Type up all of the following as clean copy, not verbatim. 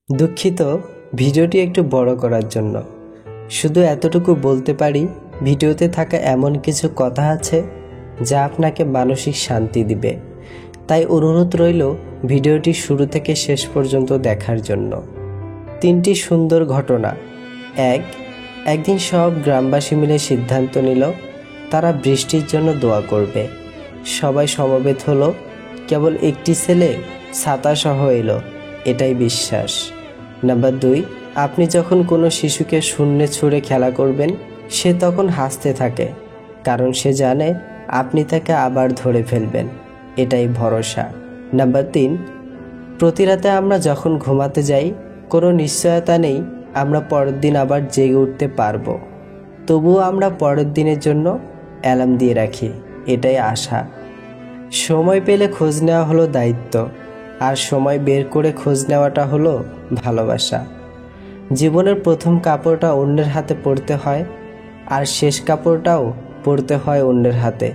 দুঃখিত ভিডিওটি একটু বড় করার জন্য। শুধু এতটুকু বলতে পারি, ভিডিওতে থাকা এমন কিছু কথা আছে যা আপনাকে মানসিক শান্তি দিবে। তাই অনুরোধ রইল ভিডিওটি শুরু থেকে শেষ পর্যন্ত দেখার জন্য। 3টি সুন্দর ঘটনা। একদিন সব গ্রামবাসী মিলে সিদ্ধান্ত নিল তারা বৃষ্টির জন্য দোয়া করবে। সবাই সমবেত হলো, কেবল একটি ছেলে ছাতা সহ এলো, এটাই বিশ্বাস। নাম্বার 2, আপনি যখন কোনো শিশুকে শূন্যে ছুঁড়ে খেলা করবেন, সে তখন হাসতে থাকে, কারণ সে জানে আপনি তাকে আবার ধরে ফেলবেন, এটাই ভরসা। নাম্বার 3, প্রতি রাতে আমরা যখন ঘুমাতে যাই, কোনো নিশ্চয়তা নেই আমরা পরের দিন আবার জেগে উঠতে পারবো, তবুও আমরা পরের দিনের জন্য অ্যালার্ম দিয়ে রাখি, এটাই আশা। সময় পেলে খোঁজ নেওয়া হলো দায়িত্ব, আর সময় বের করে খোঁজ নেওয়াটা হলো ভালোবাসা। জীবনের প্রথম কাপড়টা অন্যের হাতে পরতে হয়, আর শেষ কাপড়টাও পরতে হয় অন্যের হাতে,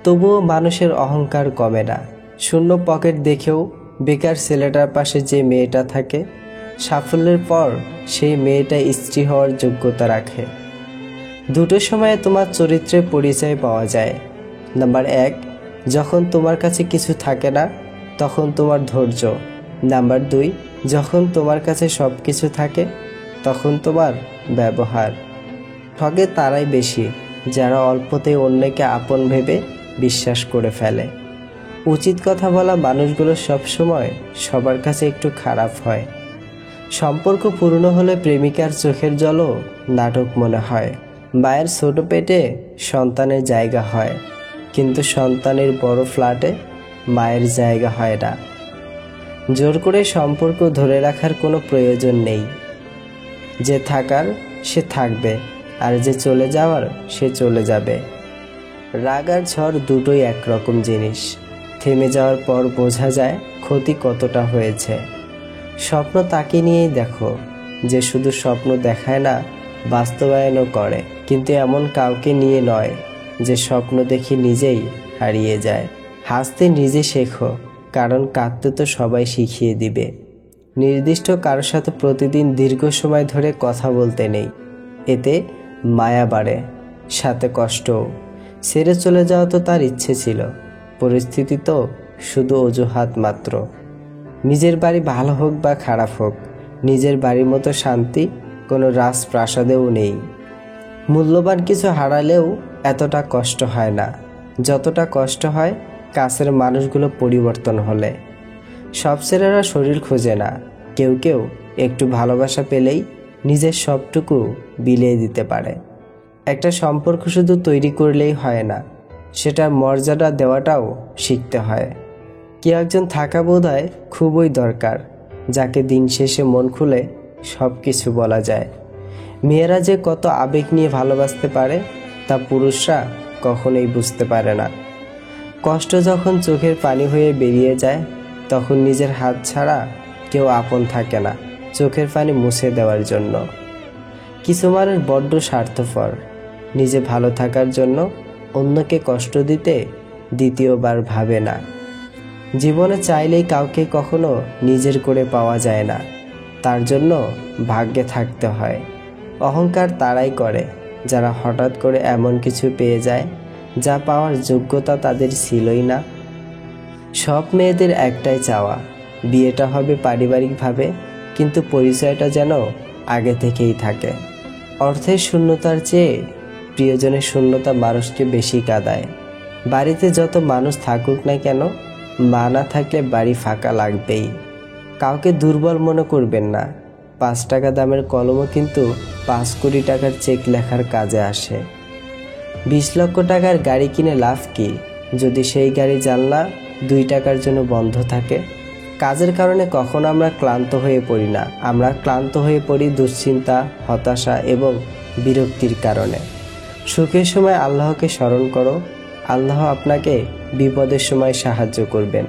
তবুও মানুষের অহংকার কমে না। শূন্য পকেট দেখেও বেকার ছেলেটার পাশে যে মেয়েটা থাকে, সাফল্যের পর সেই মেয়েটা স্ত্রী হওয়ার যোগ্যতা রাখে। দুটো সময়ে তোমার চরিত্রের পরিচয় পাওয়া যায়। নাম্বার 1, যখন তোমার কাছে কিছু থাকে না, তখন তোমার ধৈর্য। নাম্বার 2, যখন তোমার কাছে সব কিছু থাকে, তখন তোমার ব্যবহার। ঠগে তারাই বেশি যারা অল্পতেই অন্যকে আপন ভেবে বিশ্বাস করে ফেলে। উচিত কথা বলা মানুষগুলো সবসময় সবার কাছে একটু খারাপ হয়। সম্পর্ক পুরনো হলে প্রেমিকার চোখের জলও নাটক মনে হয়। মায়ের ছোট পেটে সন্তানের জায়গা হয়, কিন্তু সন্তানের বড় ফ্ল্যাটে মায়ের জায়গা হয় না। জোর করে সম্পর্ক ধরে রাখার কোনো প্রয়োজন নেই। যে থাকার সে থাকবে, আর যে চলে যাওয়ার সে চলে যাবে। রাগ আর ঝড় দুটোই একরকম জিনিস। থেমে যাওয়ার পর বোঝা যায় ক্ষতি কতটা হয়েছে। স্বপ্ন তাকে নিয়েই দেখো যে শুধু স্বপ্ন দেখায় না, বাস্তবায়নও করে, কিন্তু এমন কাউকে নিয়ে নয় যে স্বপ্ন দেখে নিজেই হারিয়ে যায়। হাসতে নিজে শেখো, কারণ কাঁদতে তো সবাই শিখিয়ে দিবে। নির্দিষ্ট কারোর সাথে প্রতিদিন দীর্ঘ সময় ধরে কথা বলতে নেই, এতে মায়া বাড়ে, সাথে কষ্টও। ছেড়ে চলে যাওয়া তো তার ইচ্ছে ছিল, পরিস্থিতি তো শুধু অজুহাত মাত্র। নিজের বাড়ি ভালো হোক বা খারাপ হোক, নিজের বাড়ির মতো শান্তি কোনো রাজপ্রাসাদেও নেই। মূল্যবান কিছু হারালেও এতটা কষ্ট হয় না যতটা কষ্ট হয় কাছের মানুষগুলো পরিবর্তন হলে। সব ছেলেরা শরীর খোঁজে না, কেউ কেউ একটু ভালোবাসা পেলেই নিজের সবটুকু বিলিয়ে দিতে পারে। একটা সম্পর্ক শুধু তৈরি করলেই হয় না, সেটার মর্যাদা দেওয়াটাও শিখতে হয়। কেউ একজন থাকা বোধহয় খুবই দরকার, যাকে দিন শেষে মন খুলে সব কিছু বলা যায়। মেয়েরা যে কত আবেগ নিয়ে ভালোবাসতে পারে তা পুরুষরা কখনোই বুঝতে পারে না। কষ্ট যখন চোখের পানি হয়ে বেরিয়ে যায়, তখন নিজের হাত ছাড়া কেউ আপন থাকে না চোখের পানি মুছে দেওয়ার জন্য। কিছু মানুষ বড্ড স্বার্থপর, নিজে ভালো থাকার জন্য অন্যকে কষ্ট দিতে দ্বিতীয়বার ভাবে না। জীবনে চাইলেই কাউকে কখনো নিজের করে পাওয়া যায় না, তার জন্য ভাগ্যে থাকতে হয়। অহংকার তারাই করে যারা হঠাৎ করে এমন কিছু পেয়ে যায় যা পাওয়ার যোগ্যতা তাদের ছিলই না। সব মেয়েদের একটাই চাওয়া, বিয়েটা হবে পারিবারিকভাবে, কিন্তু পরিচয়টা যেন আগে থেকেই থাকে। অর্থের শূন্যতার চেয়ে প্রিয়জনের শূন্যতা মানুষকে বেশি কাঁদায়। বাড়িতে যত মানুষ থাকুক না কেন, মা না থাকলে বাড়ি ফাঁকা লাগবেই। কাউকে দুর্বল মনে করবেন না, 5 টাকা দামের কলমও কিন্তু 5 কোটি টাকার চেক লেখার কাজে আসে। 20 লক্ষ টাকার গাড়ি কিনে লাভ কি যদি সেই গাড়ি জানলা 2 টাকার জন্য বন্ধ থাকে? কাজের কারণে কখনো আমরা ক্লান্ত হয়ে পড়ি না, আমরা ক্লান্ত হয়ে পড়ি দুশ্চিন্তা, হতাশা এবং বিরক্তির কারণে। সুখের সময় আল্লাহকে স্মরণ করো, আল্লাহ আপনাকে বিপদের সময় সাহায্য করবেন।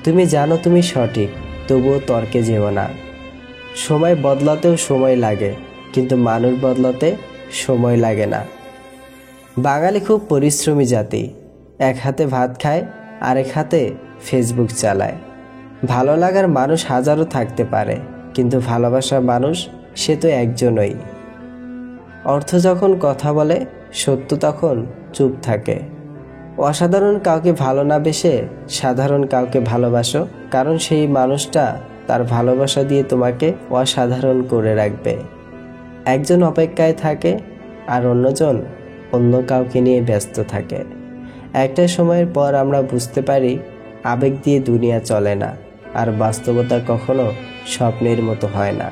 তুমি জানো তুমি সঠিক, তবুও তর্কে যেও না। সময় বদলাতেও সময় লাগে, কিন্তু মানুষ বদলাতে সময় লাগে না। বাঙালি খুব পরিশ্রমী জাতি, এক হাতে ভাত খায়, আরেক হাতে ফেসবুক চালায়। ভালো লাগার মানুষ হাজারো থাকতে পারে, কিন্তু ভালোবাসার মানুষ সে তো একজনই। অর্থ যখন কথা বলে, সত্য তখন চুপ থাকে। অসাধারণ কাউকে ভালো না বেসে সাধারণ কাউকে ভালোবাসো, কারণ সেই মানুষটা তার ভালোবাসা দিয়ে তোমাকে অসাধারণ করে রাখবে। একজন অপেক্ষায় থাকে আর অন্যজন অন্য কাউকে নিয়ে ব্যস্ত থাকে। একটা সময়ের পর আমরা বুঝতে পারি আবেগ দিয়ে দুনিয়া চলে না, আর বাস্তবতা কখনো স্বপ্নের মতো হয় না।